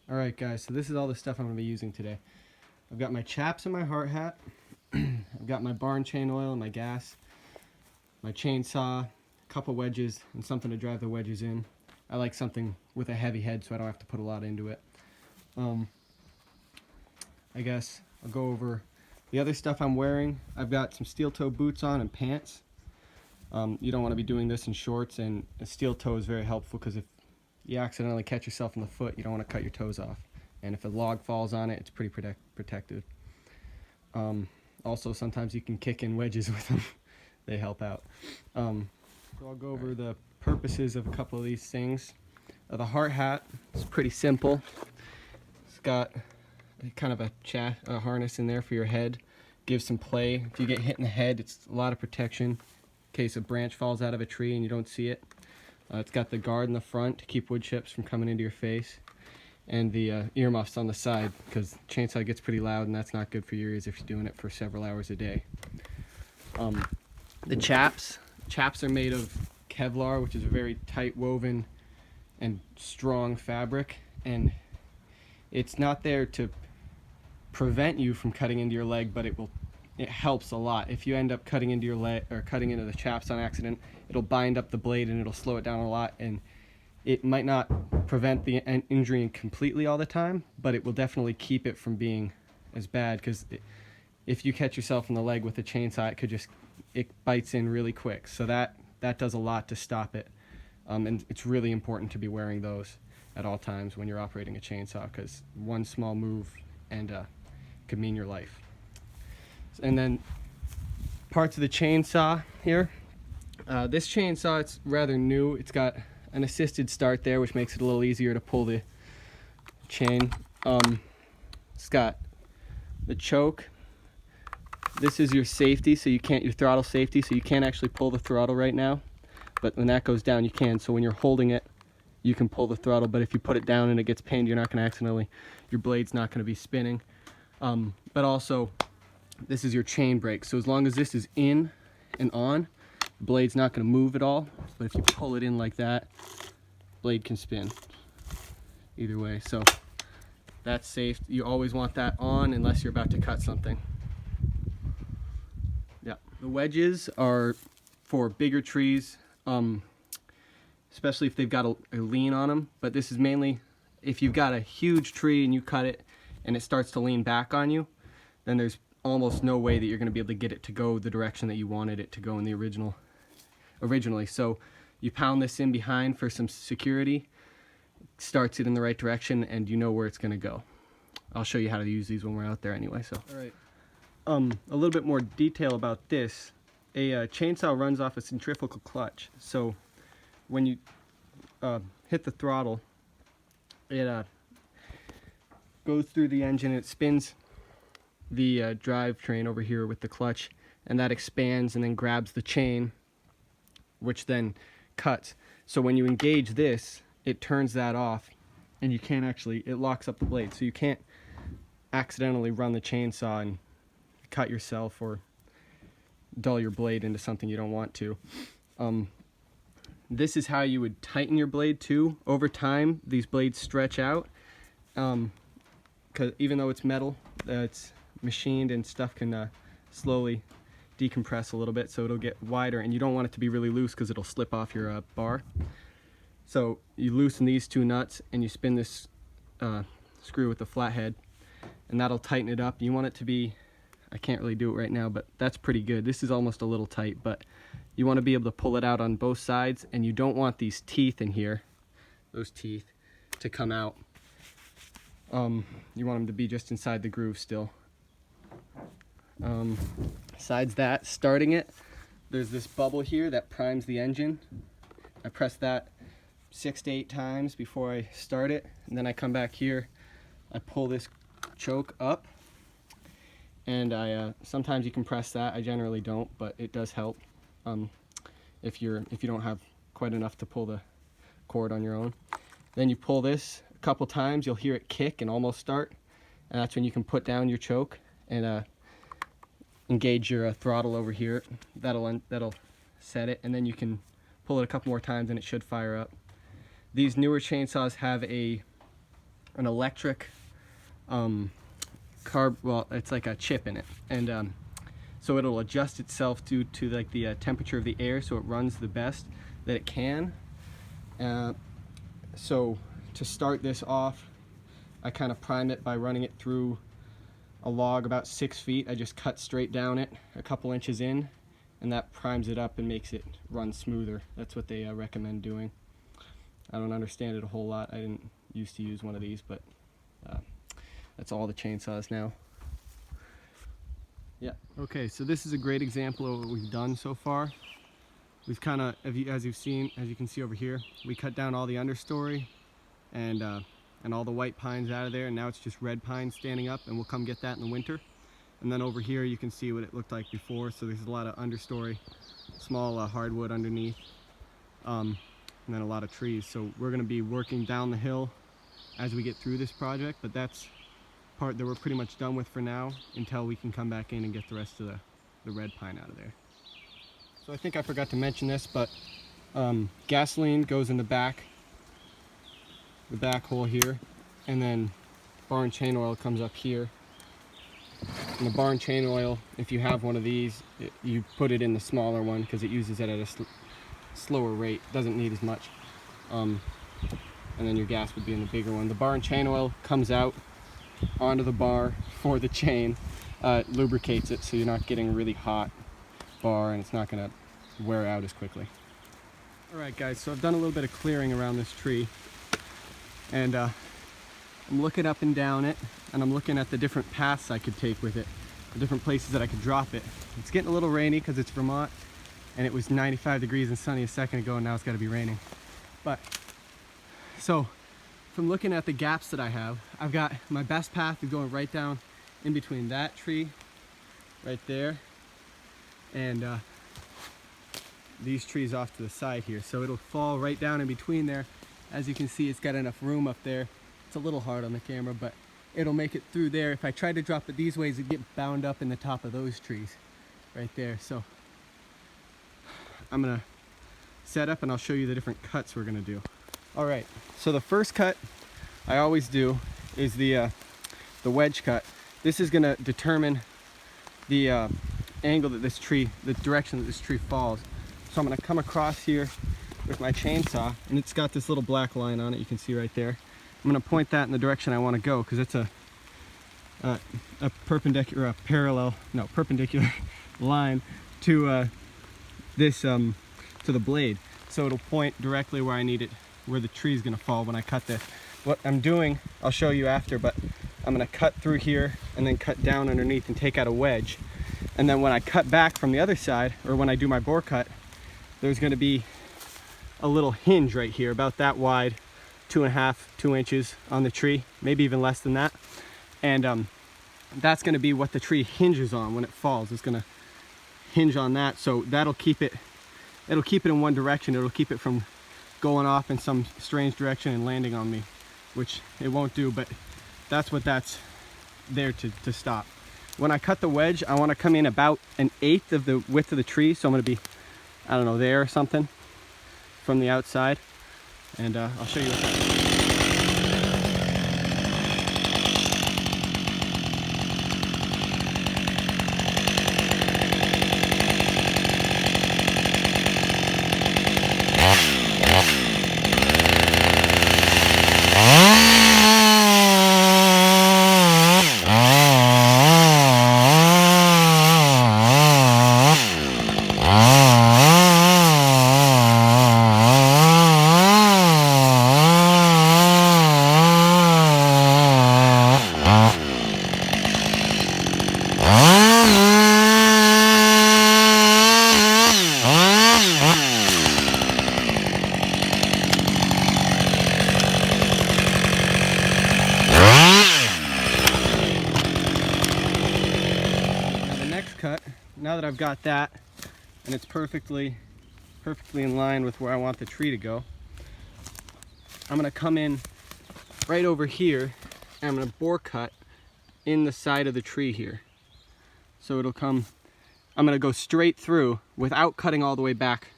Alright guys, so this is all the stuff I'm going to be using today. I've got my chaps and my hard hat. I've got my barn chain oil and my gas. My chainsaw, a couple wedges, and something to drive the wedges in. I like something with a heavy head so I don't have to put a lot into it. I guess I'll go over the other stuff I'm wearing. I've got some steel toe boots on and pants. You don't want to be doing this in shorts, and a steel toe is very helpful because if you accidentally catch yourself in the foot, you don't want to cut your toes off. And if a log falls on it, it's pretty protective. Also, sometimes you can kick in wedges with them. They help out. So I'll go over the purposes of a couple of these things. The hard hat is pretty simple. It's got kind of a harness in there for your head. Gives some play. If you get hit in the head, it's a lot of protection in case a branch falls out of a tree and you don't see it. It's got the guard in the front to keep wood chips from coming into your face, and the earmuffs on the side because chainsaw gets pretty loud and that's not good for your ears if you're doing it for several hours a day. The chaps are made of Kevlar, which is a very tight woven and strong fabric, and it's not there to prevent you from cutting into your leg, but it helps a lot. If you end up cutting into your leg or cutting into the chaps on accident, it'll bind up the blade and it'll slow it down a lot, and it might not prevent the injury completely all the time, but it will definitely keep it from being as bad, because if you catch yourself in the leg with a chainsaw, it bites in really quick. So that does a lot to stop it. And it's really important to be wearing those at all times when you're operating a chainsaw, because one small move and could mean your life. And then parts of the chainsaw here. This chainsaw, it's rather new. It's got an assisted start there, which makes it a little easier to pull the chain. It's got the choke. This is your safety, so your throttle safety, so you can't actually pull the throttle right now. But when that goes down, you can. So when you're holding it, you can pull the throttle. But if you put it down and it gets pinned, you're not going to accidentally, your blade's not going to be spinning. But also, this is your chain brake. So as long as this is in and on, the blade's not going to move at all. But if you pull it in like that, blade can spin either way. So that's safe. You always want that on unless you're about to cut something. Yeah, the wedges are for bigger trees, especially if they've got a lean on them. But this is mainly if you've got a huge tree and you cut it and it starts to lean back on you, then there's almost no way that you're going to be able to get it to go the direction that you wanted it to go in the originally. So you pound this in behind for some security, starts it in the right direction, and you know where it's going to go. I'll show you how to use these when we're out there anyway. So, all right. A little bit more detail about this. A chainsaw runs off a centrifugal clutch. So when you hit the throttle, it goes through the engine, it spins the drivetrain over here with the clutch, and that expands and then grabs the chain, which then cuts. So when you engage this, it turns that off, and you can't actually, it locks up the blade, so you can't accidentally run the chainsaw and cut yourself or dull your blade into something you don't want to. This is how you would tighten your blade too. Over time, these blades stretch out, because even though it's metal, it's machined and stuff can slowly decompress a little bit, so it'll get wider, and you don't want it to be really loose because it'll slip off your bar. So you loosen these two nuts and you spin this screw with the flathead, and that'll tighten it up. You want it to be, I can't really do it right now, but that's pretty good. This is almost a little tight, but you want to be able to pull it out on both sides, and you don't want these teeth in here, those teeth, to come out. You want them to be just inside the groove still. Besides that, starting it, there's this bubble here that primes the engine. I press that 6 to 8 times before I start it, and then I come back here, I pull this choke up, and sometimes you can press that. I generally don't, but it does help if you don't have quite enough to pull the cord on your own. Then you pull this a couple times, you'll hear it kick and almost start, and that's when you can put down your choke and engage your throttle over here. That'll set it, and then you can pull it a couple more times and it should fire up. These newer chainsaws have a an electric well, it's like a chip in it, and so it'll adjust itself to like the temperature of the air, so it runs the best that it can. So to start this off, I kind of prime it by running it through a log about 6 feet. I just cut straight down it a couple inches in, and that primes it up and makes it run smoother. That's what they recommend doing. I don't understand it a whole lot. I didn't used to use one of these, but that's all the chainsaws now. Yeah. Okay, so this is a great example of what we've done so far. We've kind of, as you can see over here, we cut down all the understory and all the white pines out of there, and now it's just red pine standing up, and we'll come get that in the winter. And then over here you can see what it looked like before. So there's a lot of understory, small hardwood underneath, and then a lot of trees. So we're going to be working down the hill as we get through this project, but that's part that we're pretty much done with for now until we can come back in and get the rest of the red pine out of there. So I think I forgot to mention this, but gasoline goes in the back hole here, and then barn chain oil comes up here. And the barn chain oil, if you have one of these, you put it in the smaller one because it uses it at a slower rate, doesn't need as much. And then your gas would be in the bigger one. The barn chain oil comes out onto the bar for the chain, lubricates it so you're not getting a really hot bar, and it's not going to wear out as quickly. Alright guys, so I've done a little bit of clearing around this tree, and I'm looking up and down it, and I'm looking at the different paths I could take with it, the different places that I could drop it. It's getting a little rainy because it's Vermont, and it was 95 degrees and sunny a second ago, and now it's got to be raining. But so from looking at the gaps that I have, I've got my best path is going right down in between that tree right there and these trees off to the side here. So it'll fall right down in between there. As you can see, it's got enough room up there. It's a little hard on the camera, but it'll make it through there. If I tried to drop it these ways, it'd get bound up in the top of those trees right there. So I'm gonna set up and I'll show you the different cuts we're gonna do. All right, so the first cut I always do is the wedge cut. This is gonna determine the angle that this tree, the direction that this tree falls. So I'm gonna come across here with my chainsaw, and it's got this little black line on it, you can see right there. I'm gonna point that in the direction I wanna go, because it's a perpendicular line to this, to the blade. So it'll point directly where I need it, where the tree is going to fall when I cut this. What I'm doing, I'll show you after, but I'm going to cut through here and then cut down underneath and take out a wedge. And then when I cut back from the other side, or when I do my bore cut, there's going to be a little hinge right here, about that wide, 2 inches on the tree, maybe even less than that. And that's going to be what the tree hinges on when it falls. It's going to hinge on that, so that'll keep it, it'll keep it in one direction. It'll keep it from going off in some strange direction and landing on me, which it won't do, but that's what that's there to stop. When I cut the wedge, I want to come in about 1/8 of the width of the tree, so I'm going to be, I don't know, there or something from the outside, and I'll show you what that is. Now that I've got that, and it's perfectly in line with where I want the tree to go, I'm gonna come in right over here, and I'm gonna bore cut in the side of the tree here. So it'll come, I'm gonna go straight through without cutting all the way back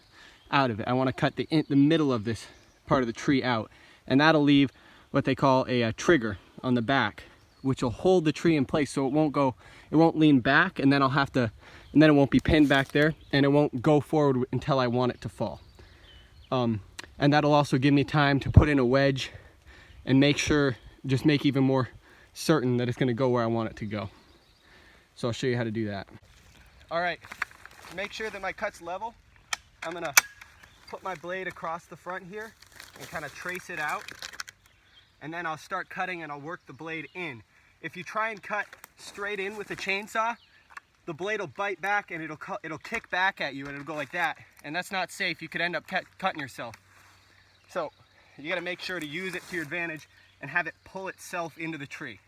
out of it. I wanna cut the middle of this part of the tree out, and that'll leave what they call a trigger on the back, which will hold the tree in place so it won't lean back, and then and then it won't be pinned back there, and it won't go forward until I want it to fall. And that'll also give me time to put in a wedge and make even more certain that it's gonna go where I want it to go. So I'll show you how to do that. All right, to make sure that my cut's level, I'm gonna put my blade across the front here and kind of trace it out. And then I'll start cutting and I'll work the blade in. If you try and cut straight in with a chainsaw, the blade will bite back and it'll kick back at you and it'll go like that. And that's not safe. You could end up cutting yourself. So you gotta make sure to use it to your advantage and have it pull itself into the tree.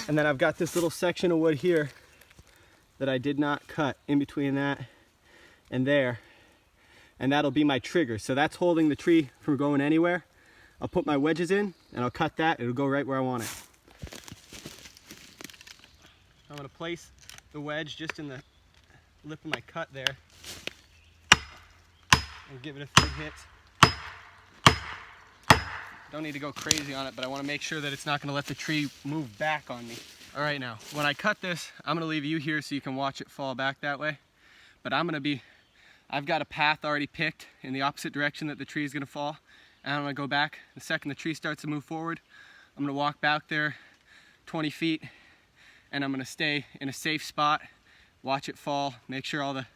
And then I've got this little section of wood here that I did not cut in between that and there. And that'll be my trigger. So that's holding the tree from going anywhere. I'll put my wedges in and I'll cut that. It'll go right where I want it. I'm gonna place the wedge just in the lip of my cut there and give it a few hits. Don't need to go crazy on it, but I want to make sure that it's not going to let the tree move back on me. All right, now when I cut this, I'm going to leave you here so you can watch it fall back that way. But I've got a path already picked in the opposite direction that the tree is going to fall. And I'm going to go back. The second the tree starts to move forward, I'm going to walk back there 20 feet and I'm going to stay in a safe spot, watch it fall, make sure all the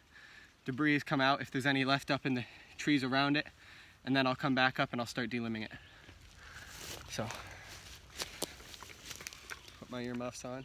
debris has come out if there's any left up in the trees around it, and then I'll come back up and I'll start delimbing it. So, put my earmuffs on.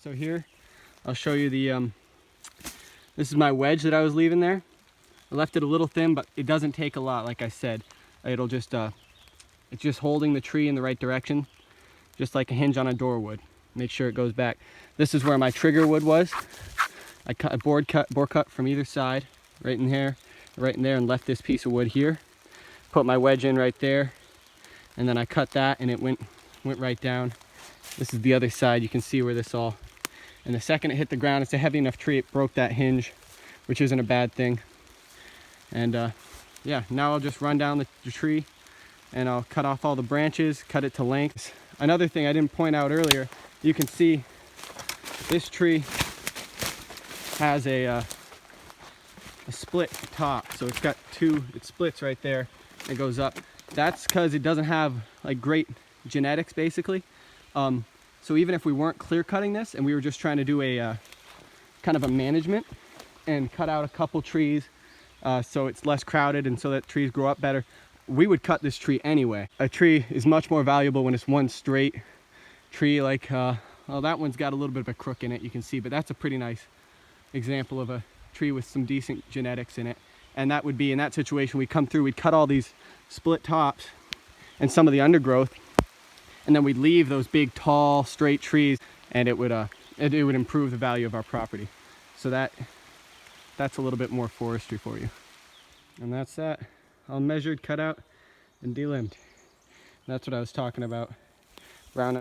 So here, I'll show you this is my wedge that I was leaving there. I left it a little thin, but it doesn't take a lot, like I said. It'll just, it's just holding the tree in the right direction, just like a hinge on a door would. Make sure it goes back. This is where my trigger wood was. I cut a bore cut from either side, right in there, and left this piece of wood here. Put my wedge in right there, and then I cut that, and it went right down. This is the other side. You can see where this all. And the second it hit the ground, it's a heavy enough tree, it broke that hinge, which isn't a bad thing. And yeah, now I'll just run down the tree and I'll cut off all the branches, cut it to length. Another thing I didn't point out earlier, you can see this tree has a split top. So it's got it splits right there. It goes up. That's because it doesn't have like great genetics basically. So even if we weren't clear cutting this and we were just trying to do a kind of a management and cut out a couple trees so it's less crowded and so that trees grow up better, we would cut this tree anyway. A tree is much more valuable when it's one straight tree, like, well, that one's got a little bit of a crook in it, you can see, but that's a pretty nice example of a tree with some decent genetics in it. And that would be, in that situation, we'd come through, we'd cut all these split tops and some of the undergrowth, and then we'd leave those big, tall, straight trees, and it would improve the value of our property. So that's a little bit more forestry for you. And that's that. All measured, cut out, and delimbed. That's what I was talking about. Round